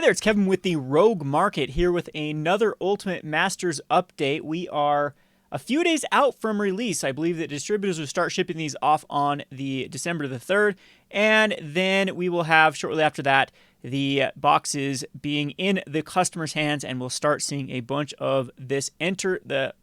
there, it's Kevin with the Rogue Market here with another Ultimate Masters update. We are a few days out from release. I believe that distributors will start shipping these off on the December the 3rd, and then we will have shortly after that the boxes being in the customer's hands, and we'll start seeing a bunch of this enter the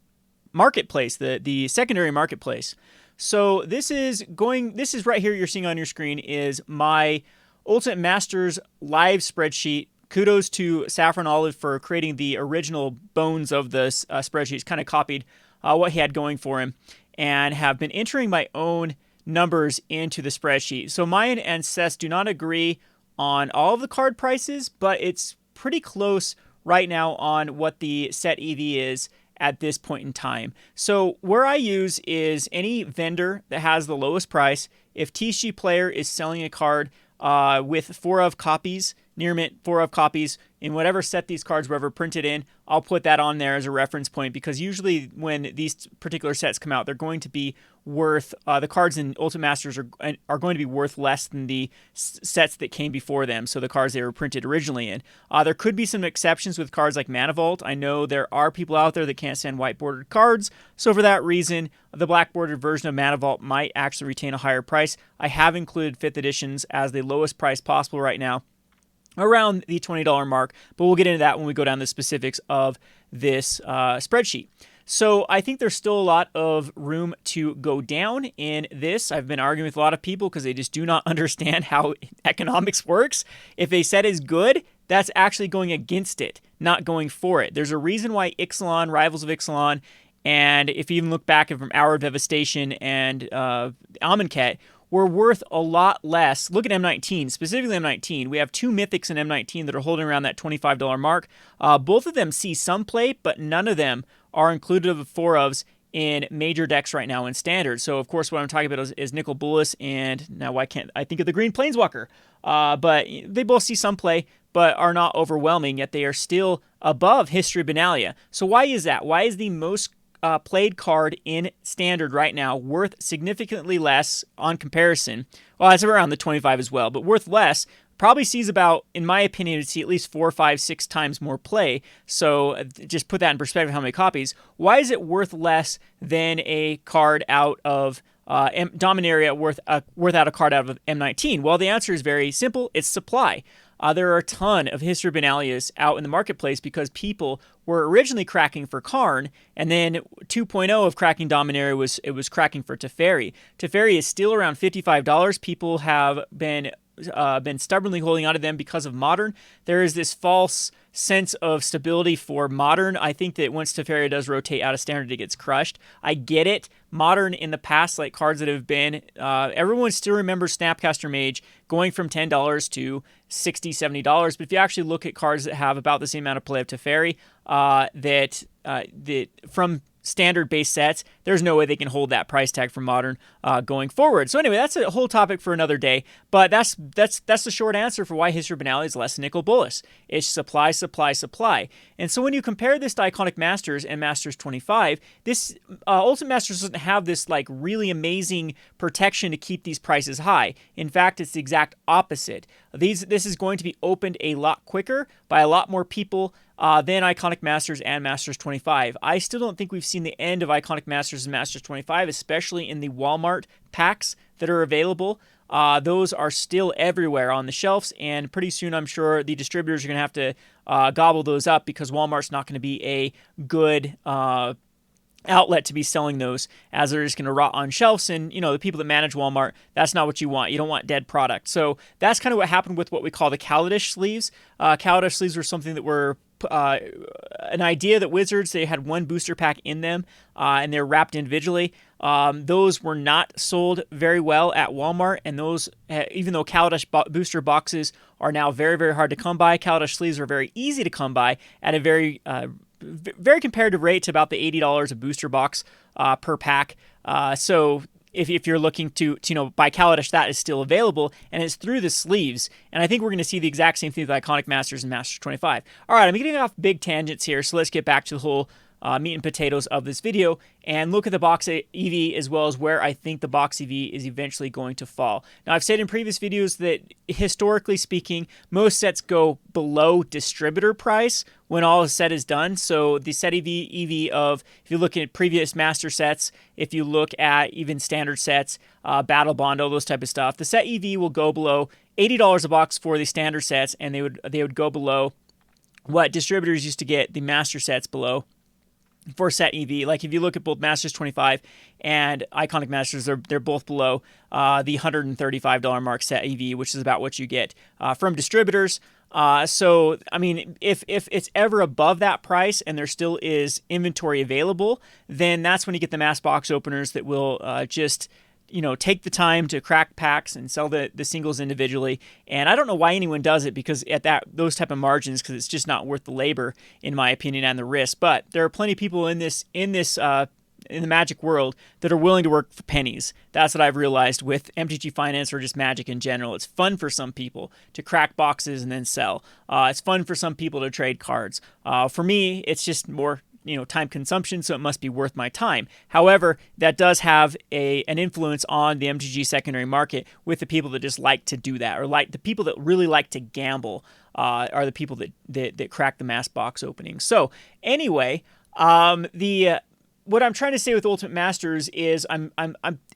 marketplace, the secondary marketplace. So this is right here you're seeing on your screen is my Ultimate Masters live spreadsheet. Kudos to Saffron Olive for creating the original bones of the spreadsheet. It's kind of copied what he had going for him, and have been entering my own numbers into the spreadsheet. So mine and Seth's do not agree on all of the card prices, but it's pretty close right now on what the set EV is at this point in time. So where I use is any vendor that has the lowest price. If TCG Player is selling a card with 4 of copies, near mint 4 of copies, in whatever set these cards were ever printed in, I'll put that on there as a reference point, because usually when these particular sets come out, they're going to be worth, the cards in Ultimate Masters are going to be worth less than the sets that came before them, so the cards they were printed originally in. There could be some exceptions with cards like Mana Vault. I know there are people out there that can't stand white bordered cards, so for that reason, the black bordered version of Mana Vault might actually retain a higher price. I have included 5th editions as the lowest price possible right now, around the $20 mark, but we'll get into that when we go down the specifics of this spreadsheet. So I think there's still a lot of room to go down in this. I've been arguing with a lot of people because they just do not understand how economics works. If a set is good, that's actually going against it, not going for it. There's a reason why Ixalan, Rivals of Ixalan, and if you even look back from Hour of Devastation and Amonkhet, were worth a lot less. Look at M19, specifically M19. We have 2 Mythics in M19 that are holding around that $25 mark. Both of them see some play, but none of them are included of 4 ofs in major decks right now in Standard. So, of course, what I'm talking about is Nicol Bolas, and now why can't I think of the Green Planeswalker? But they both see some play, but are not overwhelming, yet they are still above History of Benalia. So why is that? Why is the most played card in Standard right now worth significantly less on comparison? Well, it's around the 25 as well, but worth less. Probably sees about, in my opinion, see at least 4, 5, 6 times more play. So just put that in perspective, how many copies. Why is it worth less than a card out of Dominaria worth out a card out of M19? Well, the answer is very simple. It's supply. There are a ton of History of Benalias out in the marketplace because people were originally cracking for Karn, and then 2.0 of cracking Dominaria was cracking for Teferi. Teferi is still around $55. People have been stubbornly holding on to them because of Modern. There is this false sense of stability for Modern. I think that once Teferi does rotate out of Standard, it gets crushed. I get it. Modern in the past, like cards that have been, everyone still remembers Snapcaster Mage going from $10 to $60, $70. But if you actually look at cards that have about the same amount of play of Teferi, that from Standard-based sets, there's no way they can hold that price tag for Modern going forward. So anyway, that's a whole topic for another day, but that's the short answer for why History of Benalia is less than Nicol Bolas. It's supply, supply, supply. And so when you compare this to Iconic Masters and Masters 25, this Ultimate Masters doesn't have this like really amazing protection to keep these prices high. In fact, it's the exact opposite. This is going to be opened a lot quicker by a lot more people than Iconic Masters and Masters 25. I still don't think we've seen the end of Iconic Masters and Masters 25, especially in the Walmart packs that are available. Those are still everywhere on the shelves, and pretty soon I'm sure the distributors are going to have to gobble those up because Walmart's not going to be a good outlet to be selling those, as they're just going to rot on shelves. And the people that manage Walmart, that's not what you want. You don't want dead product. So that's kind of what happened with what we call the Kaladesh sleeves. Kaladesh sleeves were something that were an idea that Wizards, they had one booster pack in them, and they're wrapped individually. Those were not sold very well at Walmart, and those, even though Kaladesh booster boxes are now very, very hard to come by, Kaladesh sleeves are very easy to come by at a very comparative rate to about the $80 a booster box per pack. So if you're looking to buy Kaladesh, that is still available, and it's through the sleeves. And I think we're going to see the exact same thing with Iconic Masters and Masters 25. All right, I'm getting off big tangents here, so let's get back to the whole meat and potatoes of this video and look at the box EV as well as where I think the box EV is eventually going to fall. Now, I've said in previous videos that historically speaking, most sets go below distributor price when all is said is done. So the set EV of, if you look at previous master sets, if you look at even standard sets, Battle Bond, all those type of stuff, the set EV will go below $80 a box for the standard sets, and they would go below what distributors used to get the master sets below for set EV. Like if you look at both Masters 25 and Iconic Masters, they're both below the $135 mark set EV, which is about what you get from distributors. So, I mean, if it's ever above that price and there still is inventory available, then that's when you get the mass box openers that will just take the time to crack packs and sell the singles individually. And I don't know why anyone does it, because at those type of margins, because it's just not worth the labor, in my opinion, and the risk. But there are plenty of people in the Magic world that are willing to work for pennies. That's what I've realized with MTG Finance or just Magic in general. It's fun for some people to crack boxes and then sell. It's fun for some people to trade cards. For me, it's just more time consumption, so it must be worth my time. However, that does have an influence on the MTG secondary market with the people that just like to do that, or like the people that really like to gamble are the people that crack the mass box opening. So anyway, what I'm trying to say with Ultimate Masters is I'm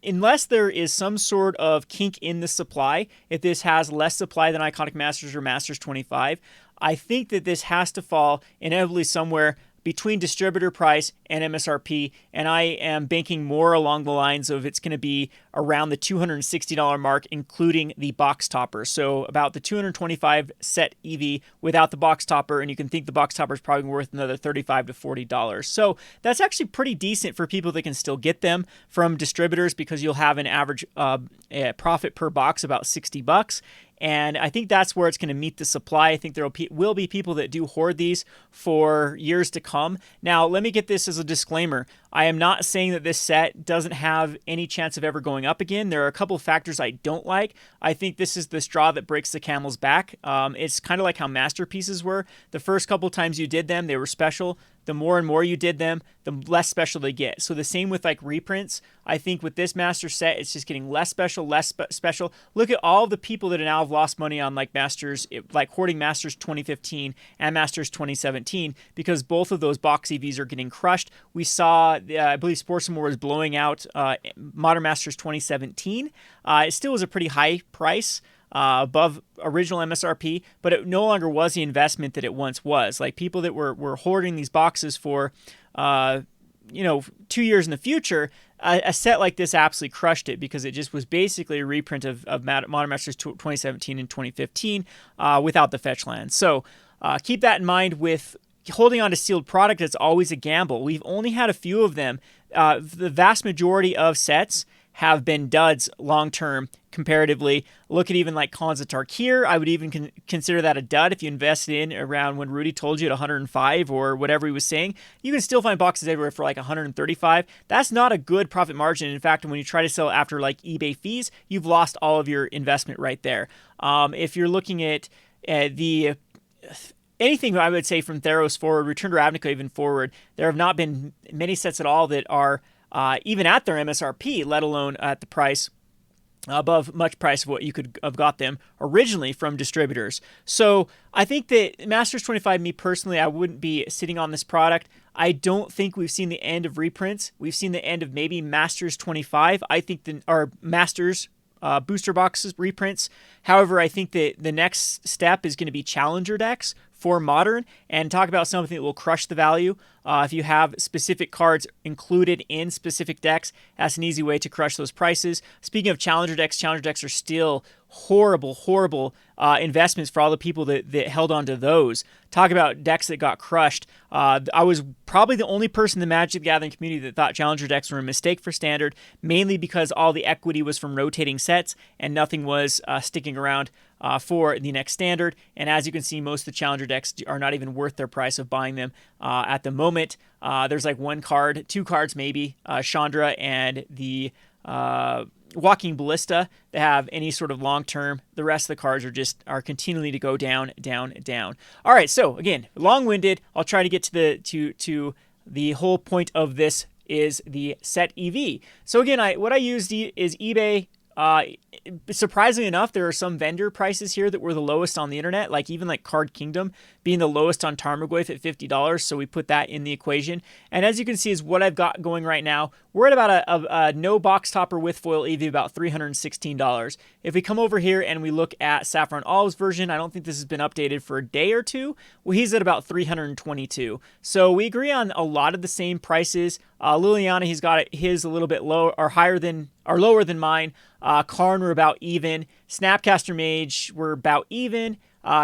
unless there is some sort of kink in the supply, if this has less supply than Iconic Masters or Masters 25, I think that this has to fall inevitably somewhere between distributor price and MSRP, and I am banking more along the lines of it's going to be around the $260 mark, including the box topper. So about the $225 set EV without the box topper, and you can think the box topper is probably worth another $35 to $40. So that's actually pretty decent for people that can still get them from distributors, because you'll have an average profit per box about $60. And I think that's where it's going to meet the supply. I think there will be people that do hoard these for years to come. Now, let me get this as a disclaimer. I am not saying that this set doesn't have any chance of ever going up again. There are a couple of factors I don't like. I think this is the straw that breaks the camel's back. It's kind of like how masterpieces were. The first couple times you did them, they were special. The more and more you did them, the less special they get. So the same with like reprints. I think with this master set, it's just getting less special, special. Look at all the people that now have lost money on like Masters, like hoarding Masters 2015 and Masters 2017, because both of those box EVs are getting crushed. We saw, I believe Sports & More was blowing out Modern Masters 2017. It still was a pretty high price. Above original MSRP, but it no longer was the investment that it once was. Like people that were hoarding these boxes for, 2 years in the future, a set like this absolutely crushed it, because it just was basically a reprint of Modern Masters 2017 and 2015 without the fetch lands. So keep that in mind with holding on to sealed product. It's always a gamble. We've only had a few of them. The vast majority of sets have been duds long-term comparatively. Look at even like Khans of Tarkir. I would even consider that a dud if you invested in around when Rudy told you at 105 or whatever he was saying. You can still find boxes everywhere for like 135. That's not a good profit margin. In fact, when you try to sell after like eBay fees, you've lost all of your investment right there. If you're looking at anything, I would say from Theros forward, Return to Ravnica even forward, there have not been many sets at all that are even at their MSRP, let alone at the price above much price of what you could have got them originally from distributors. So I think that Masters 25, me personally, I wouldn't be sitting on this product. I don't think we've seen the end of reprints. We've seen the end of maybe Masters 25. I think our Masters booster boxes reprints. However, I think that the next step is going to be Challenger decks for Modern, and talk about something that will crush the value. If you have specific cards included in specific decks, that's an easy way to crush those prices. Speaking of Challenger decks are still horrible investments for all the people that held on to those. Talk about decks that got crushed. I was probably the only person in the Magic the Gathering community that thought Challenger decks were a mistake for Standard, mainly because all the equity was from rotating sets and nothing was sticking around for the next Standard. And as you can see, most of the Challenger decks are not even worth their price of buying them at the moment. There's like two cards maybe, Chandra and the Walking Ballista, that have any sort of long-term. The rest of the cards are continually to go down. All right, so again, long-winded. I'll try to get to the whole point of this is the set EV. So again, what I used is eBay. Surprisingly enough, there are some vendor prices here that were the lowest on the internet, like even like Card Kingdom being the lowest on Tarmogoyf at $50. So we put that in the equation. And as you can see is what I've got going right now. We're at about a no box topper with foil EV, about $316. If we come over here and we look at Saffron Olive's version, I don't think this has been updated for a day or two. Well, he's at about $322. So we agree on a lot of the same prices. Liliana, he's got his a little bit lower or lower than mine. Karn, we're about even. Snapcaster Mage, we're about even.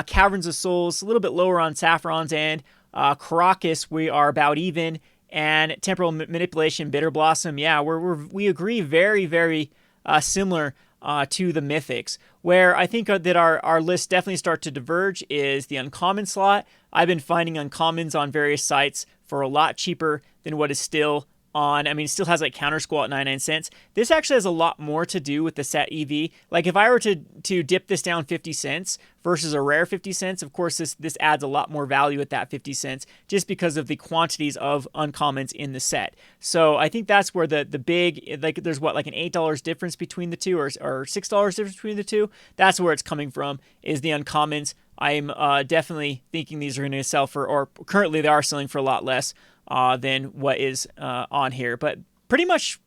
Caverns of Souls, a little bit lower on Saffron's end. Caracas, we are about even. And Temporal Manipulation, Bitter Blossom, yeah, we agree very, very similar to the Mythics. Where I think that our lists definitely start to diverge is the uncommon slot. I've been finding uncommons on various sites for a lot cheaper than what is still on. I mean, it still has like Counter Squall at 99 cents. This actually has a lot more to do with the set EV. Like if I were to dip this down 50 cents versus a rare 50 cents, of course, this adds a lot more value at that 50 cents just because of the quantities of uncommons in the set. So I think that's where the big, like there's what, like an $8 difference between the two or $6 difference between the two. That's where it's coming from, is the uncommons. I'm definitely thinking these are going to sell for, or currently they are selling for a lot less than what is on here. But pretty much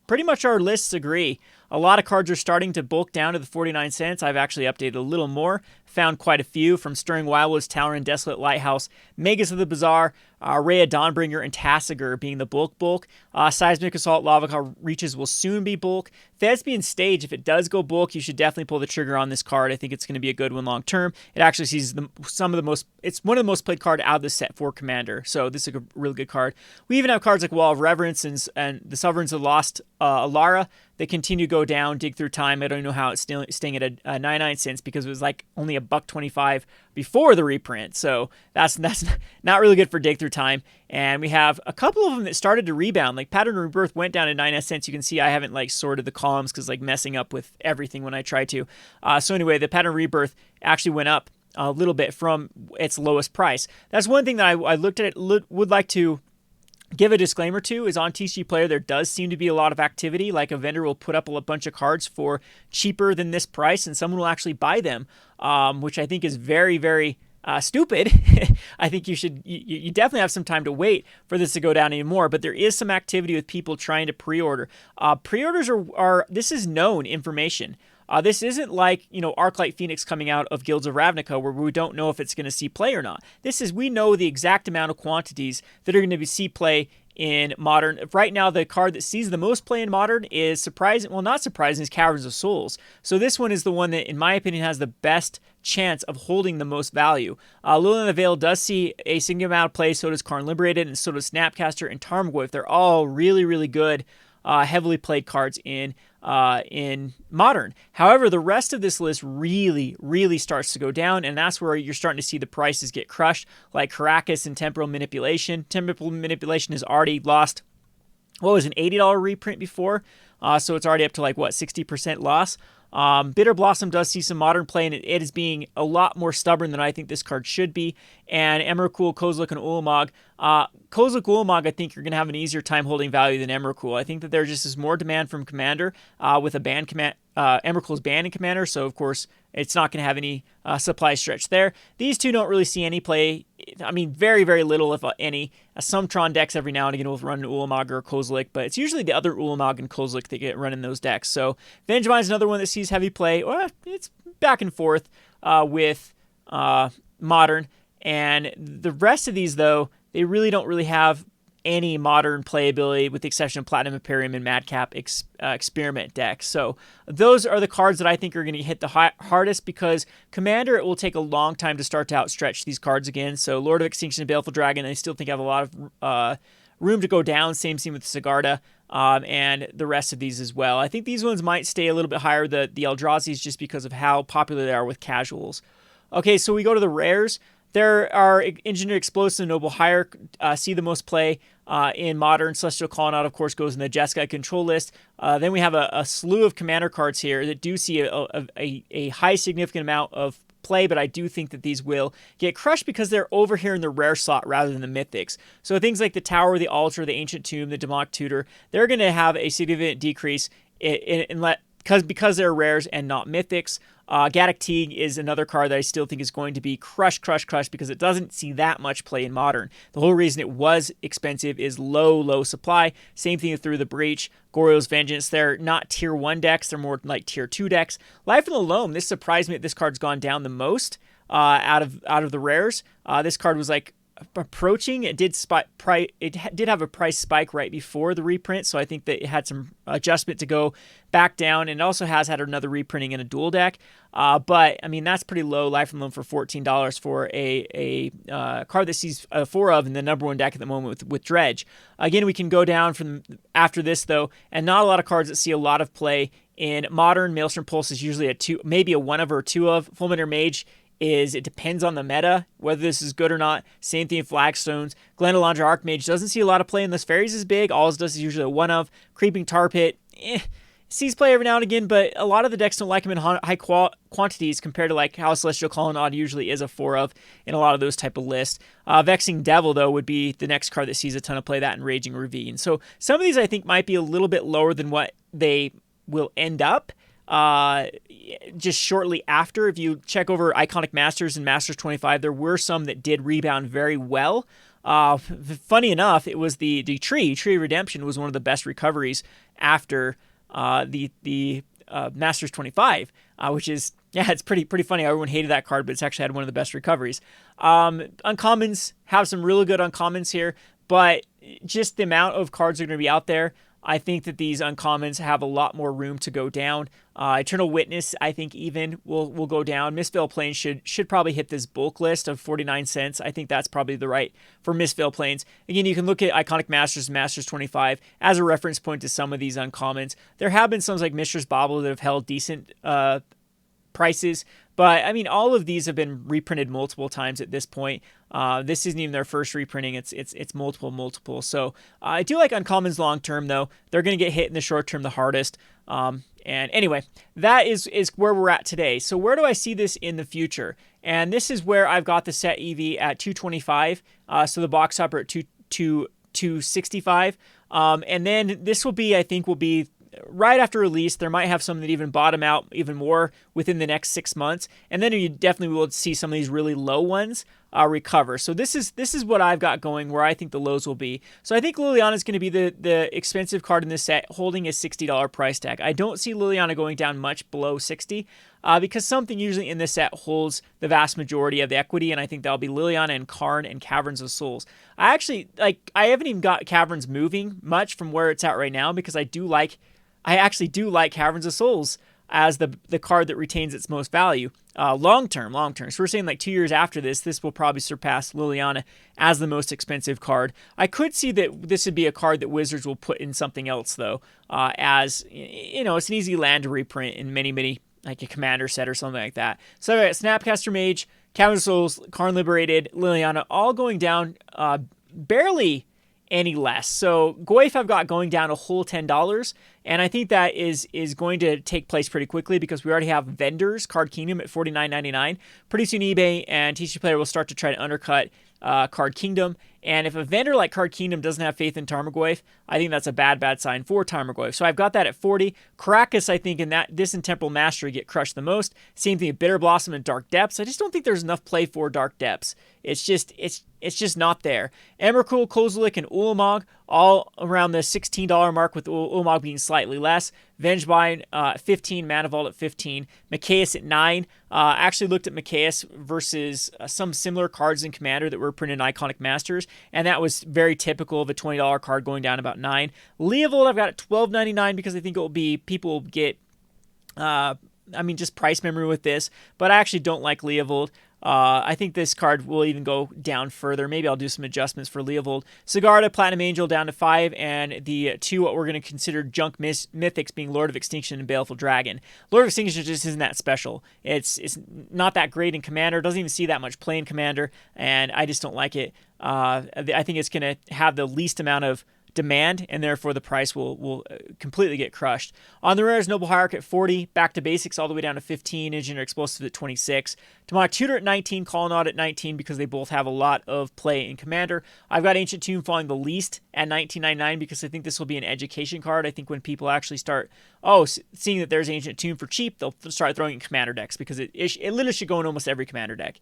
our lists agree. A lot of cards are starting to bulk down to the 49 cents. I've actually updated a little more. Found quite a few from Stirring Wildwoods, Talon, Desolate Lighthouse, Magus of the Bazaar, Rhea Dawnbringer, and Tassiger being the bulk. Seismic Assault, Lava Reaches will soon be bulk. Thespian Stage, if it does go bulk, you should definitely pull the trigger on this card. I think it's going to be a good one long term. It actually sees it's one of the most played card out of the set for Commander. So this is a really good card. We even have cards like Wall of Reverence and the Sovereigns of the Lost Alara. They continue to go down, Dig Through Time. I don't know how it's still staying at a 99 cents because it was like only $1.25 before the reprint. So that's not really good for Dig Through Time. And we have a couple of them that started to rebound. Like Pattern Rebirth went down to 99 cents. You can see I haven't like sorted the columns because like messing up with everything when I try to. So anyway, the Pattern Rebirth actually went up a little bit from its lowest price. That's one thing that I looked at would like to give a disclaimer to is on TCG Player, there does seem to be a lot of activity. Like a vendor will put up a bunch of cards for cheaper than this price and someone will actually buy them, which I think is very, very stupid. I think you definitely have some time to wait for this to go down anymore, but there is some activity with people trying to pre-order. Pre-orders this is known information. This isn't like, Arclight Phoenix coming out of Guilds of Ravnica where we don't know if it's going to see play or not. We know the exact amount of quantities that are going to see play in Modern. Right now, the card that sees the most play in Modern is not surprising, is Caverns of Souls. So this one is the one that, in my opinion, has the best chance of holding the most value. Liliana of the Veil does see a significant amount of play, so does Karn Liberated, and so does Snapcaster and Tarmogoyf. They're all really, really good, heavily played cards in Modern. However, the rest of this list really, really starts to go down, and that's where you're starting to see the prices get crushed, like Caracas and Temporal Manipulation. Temporal Manipulation has already lost, what was an $80 reprint before, so it's already up to 60% loss. Bitter Blossom does see some Modern play, and it is being a lot more stubborn than I think this card should be. And Emrakul, Kozilek, and Ulamog. Kozilek, Ulamog, I think you're going to have an easier time holding value than Emrakul. I think that there just is more demand from Commander with a ban command. Emrakul's banned in Commander, so of course it's not going to have any supply stretch there. These two don't really see any play. I mean, very, very little, if any. Some Tron decks every now and again will run an Ulamog or Kozilek, but it's usually the other Ulamog and Kozilek that get run in those decks. So Vengevine is another one that sees heavy play. Well, it's back and forth with Modern. And the rest of these, though, they really don't really have any Modern playability with the exception of Platinum Imperium and Madcap Experiment decks. So those are the cards that I think are going to hit the hardest because Commander, it will take a long time to start to outstretch these cards again. So Lord of Extinction and Baleful Dragon, I still think have a lot of room to go down. Same scene with Sigarda and the rest of these as well. I think these ones might stay a little bit higher, the Eldrazi's, just because of how popular they are with casuals. Okay, so we go to the rares. There are Engineered Explosive, Noble Hire, see the most play in Modern. Celestial Colonnade, of course, goes in the Jeskai control list. Then we have a slew of Commander cards here that do see a high significant amount of play, but I do think that these will get crushed because they're over here in the rare slot rather than the mythics. So things like the Tower, the Altar, the Ancient Tomb, the Demonic Tutor, they're going to have a significant decrease because they're rares and not mythics. Gaddock Teague is another card that I still think is going to be crushed because it doesn't see that much play in Modern. The whole reason it was expensive is low supply. Same thing through the Breach, Goryo's Vengeance. They're not tier 1 decks. They're more like tier 2 decks. Life in the Loam, this surprised me that this card's gone down the most out of the rares. This card was like approaching. It did have a price spike right before the reprint, so I think that it had some adjustment to go back down, and it also has had another reprinting in a dual deck. But I mean, that's pretty low. Life and Loan for $14 for a card that sees 4 of in the number 1 deck at the moment with Dredge. Again, we can go down from after this though, and not a lot of cards that see a lot of play in Modern. Maelstrom Pulse is usually a 2, maybe a 1 of or 2 of. Fulminator Mage it depends on the meta, whether this is good or not. Same thing in Flagstones. Glendalandra Archmage doesn't see a lot of play unless Fairies is big. All it does is usually a 1 of. Creeping Tar Pit, sees play every now and again, but a lot of the decks don't like him in high quantities compared to like how Celestial Colonnade usually is a 4 of in a lot of those type of lists. Vexing Devil, though, would be the next card that sees a ton of play, that and Raging Ravine. So some of these I think might be a little bit lower than what they will end up just shortly after. If you check over Iconic Masters and Masters 25, there were some that did rebound very well. Funny enough, it was the Tree of Redemption was one of the best recoveries after the Masters 25, which is, yeah, it's pretty funny. Everyone hated that card, but it's actually had one of the best recoveries. Uncommons have some really good uncommons here, but just the amount of cards that are going to be out there, I think that these uncommons have a lot more room to go down. Eternal Witness, I think, even will go down. Mistveil Plains should probably hit this bulk list of 49 cents. I think that's probably the right for Mistveil Plains. Again, you can look at Iconic Masters and Masters 25 as a reference point to some of these uncommons. There have been some like Mishra's Bauble that have held decent prices, but I mean, all of these have been reprinted multiple times at this point. This isn't even their first reprinting. It's multiple. So I do like uncommons long term, though. They're going to get hit in the short term the hardest. And anyway, that is where we're at today. So where do I see this in the future? And this is where I've got the set EV at 225. So the box upper at 265. And then this will be right after release. There might have some that even bottom out even more within the next 6 months, and then you definitely will see some of these really low ones recover. So this is what I've got going, where I think the lows will be. So I think Liliana is going to be the expensive card in this set, holding a $60 price tag. I don't see Liliana going down much below 60, because something usually in this set holds the vast majority of the equity, and I think that'll be Liliana and Karn and Caverns of Souls. I haven't even got Caverns moving much from where it's at right now, because I actually do like Caverns of Souls as the card that retains its most value long term. So we're saying like 2 years after this will probably surpass Liliana as the most expensive card. I could see that this would be a card that Wizards will put in something else, though, as it's an easy land to reprint in many like a Commander set or something like that. So I got Snapcaster Mage, Caverns of Souls, Karn Liberated, Liliana, all going down barely any less. So Goyf I've got going down a whole $10, and I think that is going to take place pretty quickly, because we already have vendors, Card Kingdom at $49.99. Pretty soon eBay and TCG Player will start to try to undercut Card Kingdom, and if a vendor like Card Kingdom doesn't have faith in Tarmogoyf, I think that's a bad sign for Tarmogoyf. So I've got that at 40. Karakas, I think, this and Temporal Mastery get crushed the most. Same thing with Bitter Blossom and Dark Depths. I just don't think there's enough play for Dark Depths. It's just not there. Emrakul, Kozilek, and Ulamog all around the $16 mark, with Ulamog being slightly less. Vengevine 15, Mana Vault at 15, Mikaeus at 9. Actually looked at Mikaeus versus some similar cards in Commander that were printed in Iconic Masters, and that was very typical of a $20 card going down about 9. Leovold I've got at $12.99 because I think people will get just price memory with this, but I actually don't like Leovold. I think this card will even go down further. Maybe I'll do some adjustments for Leovold. Sigarda, Platinum Angel down to 5, and the 2 what we're going to consider junk mythics being Lord of Extinction and Baleful Dragon. Lord of Extinction just isn't that special. It's not that great in Commander. Doesn't even see that much play in Commander, and I just don't like it. I think it's going to have the least amount of demand, and therefore the price will completely get crushed. On the rares, Noble Hierarch at 40, Back to Basics all the way down to 15, Engineer Explosive at 26, Demonic Tutor at 19, Colonnade at 19 because they both have a lot of play in Commander. I've got Ancient Tomb falling the least at 19.99 because I think this will be an education card. I think when people actually start seeing that there's Ancient Tomb for cheap, they'll start throwing in Commander decks because it literally should go in almost every Commander deck.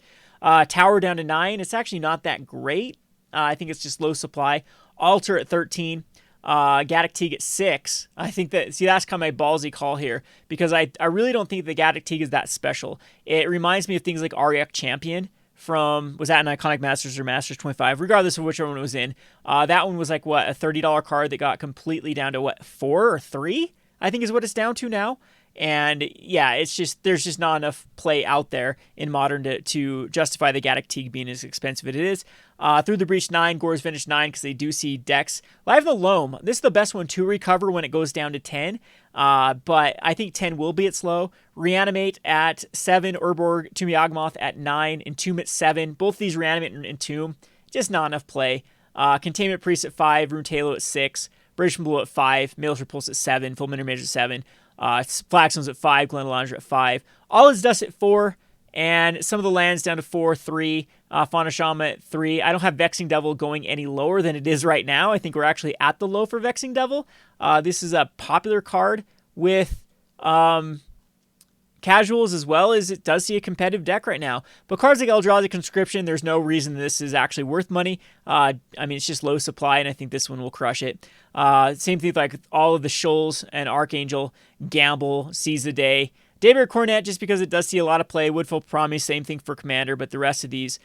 Tower down to 9. It's actually not that great. I think it's just low supply. Altar at 13. Gaddock Teeg at 6. I think that's kind of my ballsy call here because I really don't think the Gaddock Teeg is that special. It reminds me of things like Ariak Champion was that an Iconic Masters or Masters 25, regardless of whichever one it was in. That one was like, a $30 card that got completely down to 4 or 3, I think is what it's down to now. And yeah, there's just not enough play out there in Modern to justify the Gaddock Teeg being as expensive as it is. Through the Breach 9, Gore's Vintage 9, because they do see decks. Live the Loam, this is the best one to recover when it goes down to 10, but I think 10 will be its low. Reanimate at 7, Urborg, Tomb Yawgmoth at 9, Entomb at 7. Both these Reanimate and Entomb, just not enough play. Containment Priest at 5, Rune Halo at 6, British Blue at 5, Military Pulse at 7, Fulminant Mage at 7. Flagstone's at 5, Glenn at 5. All is Dust at 4, and some of the lands down to 4, 3. Fauna Shaman at 3. I don't have Vexing Devil going any lower than it is right now. I think we're actually at the low for Vexing Devil. This is a popular card with casuals as well as it does see a competitive deck right now. But cards like Eldrazi Conscription, there's no reason this is actually worth money. It's just low supply, and I think this one will crush it. Same thing like all of the Shoals and Archangel, Gamble, Seize the Day. Daybreak Coronet, just because it does see a lot of play. Woodfall Promise, same thing for Commander, but the rest of these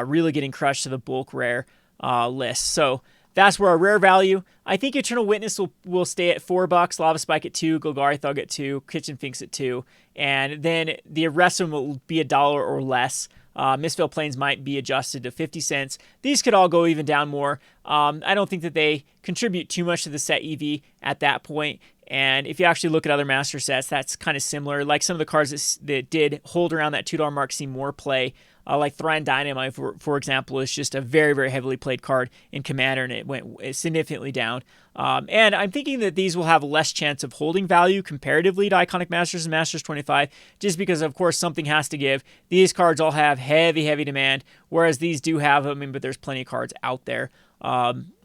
really getting crushed to the bulk rare list. So that's where our rare value. I think Eternal Witness will stay at $4, Lava Spike at 2, Golgari Thug at 2, Kitchen Finks at 2, and then the rest of them will be $1 or less. Mistveiled Plains might be adjusted to 50 cents. These could all go even down more. I don't think that they contribute too much to the set EV at that point. And if you actually look at other master sets, that's kind of similar. Like some of the cards that did hold around that $2 mark see more play. Like Thran Dynamite, for example, is just a very, very heavily played card in Commander, and it went significantly down. And I'm thinking that these will have less chance of holding value comparatively to Iconic Masters and Masters 25, just because, of course, something has to give. These cards all have heavy, heavy demand, whereas these do have, but there's plenty of cards out there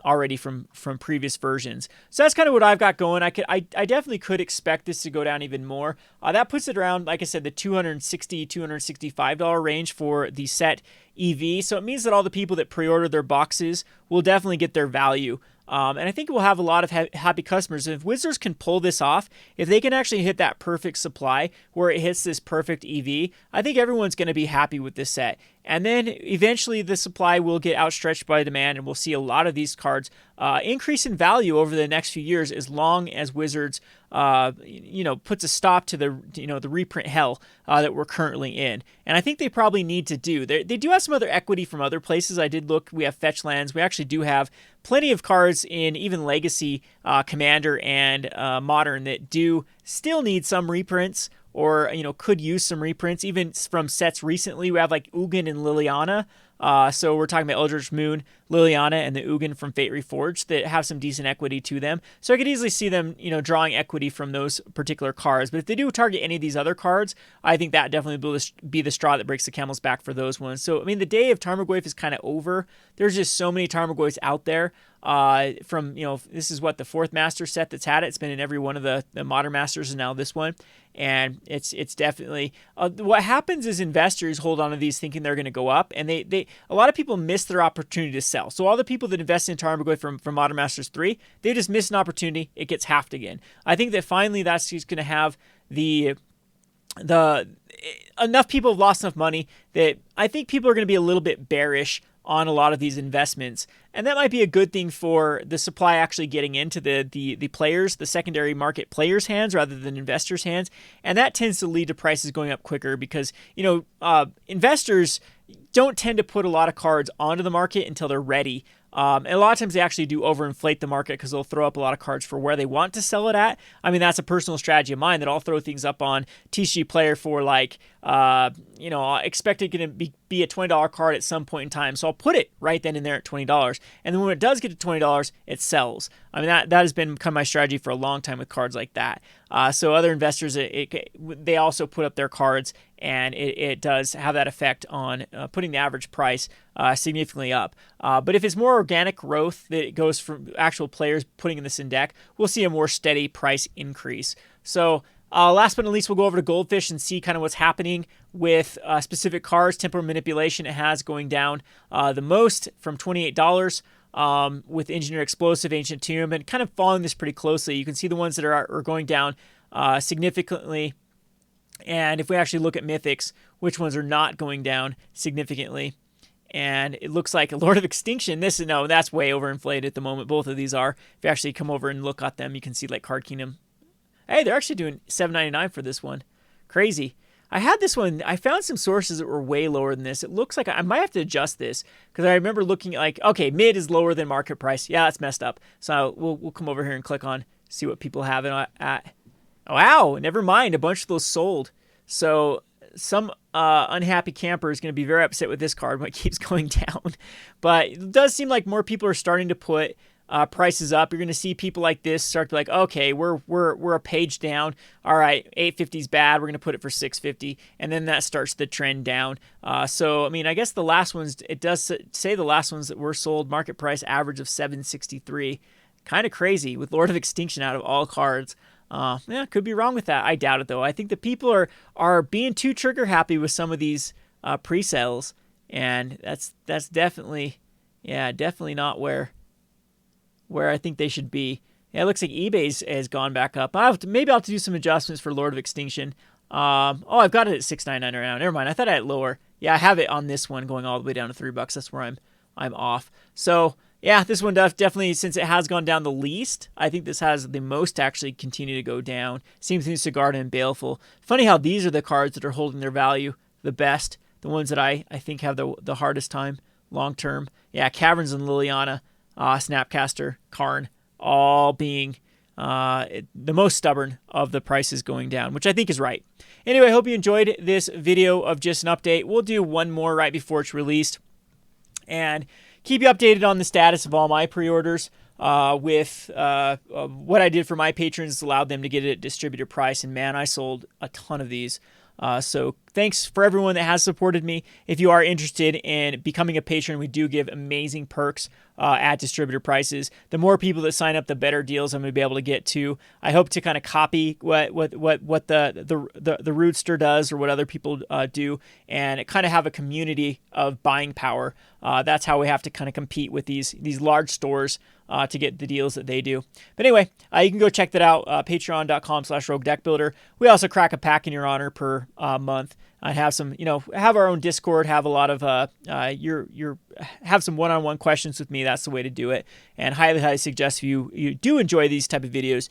already from previous versions. So that's kind of what I've got going. I definitely could expect this to go down even more. That puts it around, like I said, the $260, $265 range for the set EV. So it means that all the people that pre-order their boxes will definitely get their value. And I think we'll have a lot of happy customers. If Wizards can pull this off, if they can actually hit that perfect supply where it hits this perfect EV, I think everyone's going to be happy with this set. And then eventually the supply will get outstretched by demand, and we'll see a lot of these cards increase in value over the next few years, as long as Wizards puts a stop to the reprint hell that we're currently in. And I think they probably need to do. They do have some other equity from other places. I did look. We have fetch lands. We actually do have plenty of cards in even Legacy, Commander, and Modern that do still need some reprints, or could use some reprints, even from sets recently. We have like Ugin and Liliana. So we're talking about Eldritch Moon, Liliana, and the Ugin from Fate Reforged that have some decent equity to them. So I could easily see them, drawing equity from those particular cards. But if they do target any of these other cards, I think that definitely will be the straw that breaks the camel's back for those ones. So, the day of Tarmogoyf is kind of over. There's just so many Tarmogoyfs out there. This is the fourth master set that's had it. It's been in every one of the Modern Masters, and now this one. And it's definitely what happens is investors hold on to these thinking they're going to go up, and a lot of people miss their opportunity to sell. So all the people that invest in Tarmogoyf from Modern Masters 3, they just miss an opportunity. It gets halved again. I think that finally that's just going to have enough people have lost enough money that I think people are going to be a little bit bearish on a lot of these investments. And that might be a good thing for the supply actually getting into the players, the secondary market players' hands rather than investors' hands. And that tends to lead to prices going up quicker because, investors don't tend to put a lot of cards onto the market until they're ready. And a lot of times they actually do overinflate the market because they'll throw up a lot of cards for where they want to sell it at. I mean, that's a personal strategy of mine that I'll throw things up on TCG Player for like, I expect it to be a $20 card at some point in time. So I'll put it right then and there at $20. And then when it does get to $20, it sells. I mean, that has been kind of my strategy for a long time with cards like that. So other investors, they also put up their cards, and it does have that effect on putting the average price significantly up. But if it's more organic growth that it goes from actual players putting this in deck, we'll see a more steady price increase. So last but not least, we'll go over to Goldfish and see kind of what's happening with specific cards. Temporal Manipulation, it has going down the most from $28 with Engineer Explosive, Ancient Tomb, and kind of following this pretty closely. You can see the ones that are going down significantly. And if we actually look at Mythics, which ones are not going down significantly. And it looks like Lord of Extinction. That's way overinflated at the moment. Both of these are. If you actually come over and look at them, you can see like Card Kingdom. Hey, they're actually doing $7.99 for this one. Crazy. I had this one. I found some sources that were way lower than this. It looks like I might have to adjust this because I remember looking at like, okay, mid is lower than market price. Yeah, that's messed up. So we'll come over here and click on, see what people have it at. Wow, never mind. A bunch of those sold. So some unhappy camper is going to be very upset with this card when it keeps going down. But it does seem like more people are starting to put prices up. You're going to see people like this start to be like, okay, we're a page down. All right, 850 is bad. We're going to put it for 650, and then that starts the trend down. So I mean, I guess the last ones, it does say the last ones that were sold market price average of 763. Kind of crazy with Lord of Extinction out of all cards. Could be wrong with that. I doubt it though. I think the people are being too trigger happy with some of these pre-sales, and that's definitely not where I think they should be. Yeah, it looks like eBay's has gone back up. Maybe I'll have to do some adjustments for Lord of Extinction. I've got it at $6.99 right now. Never mind. I thought I had it lower. Yeah, I have it on this one going all the way down to $3. That's where I'm off. So yeah, this one definitely, since it has gone down the least, I think this has the most to actually continue to go down. Same thing with Sigarda and Baleful. Funny how these are the cards that are holding their value the best. The ones that I think have the hardest time long term. Yeah, Caverns and Liliana, Snapcaster, Karn, all being the most stubborn of the prices going down, which I think is right. Anyway, I hope you enjoyed this video of just an update. We'll do one more right before it's released, and keep you updated on the status of all my pre-orders with what I did for my patrons allowed them to get it at distributor price. And man, I sold a ton of these. So thanks for everyone that has supported me. If you are interested in becoming a patron, we do give amazing perks at distributor prices. The more people that sign up, the better deals I'm going to be able to get to. I hope to kind of copy what the Rootster does or what other people do, and kind of have a community of buying power. That's how we have to kind of compete with these large stores to get the deals that they do. But anyway, you can go check that out, patreon.com/roguedeckbuilder. We also crack a pack in your honor per month. I have some, have our own Discord, have a lot of, have some one-on-one questions with me. That's the way to do it. And highly suggest if you do enjoy these type of videos,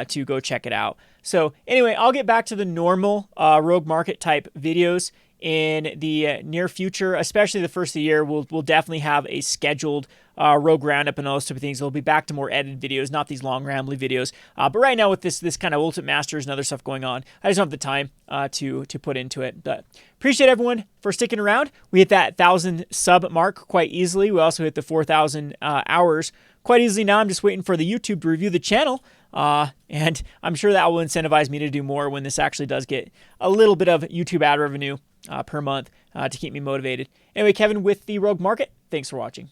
to go check it out. So anyway, I'll get back to the normal, Rogue Market type videos in the near future, especially the first of the year. We'll definitely have a scheduled Rogue Roundup and all those type of things. We'll be back to more edited videos, not these long rambly videos. But right now with this kind of Ultimate Masters and other stuff going on, I just don't have the time to put into it. But appreciate everyone for sticking around. We hit that 1,000 sub mark quite easily. We also hit the 4,000 hours quite easily. Now I'm just waiting for the YouTube to review the channel. And I'm sure that will incentivize me to do more when this actually does get a little bit of YouTube ad revenue per month to keep me motivated. Anyway, Kevin with the Rogue Market. Thanks for watching.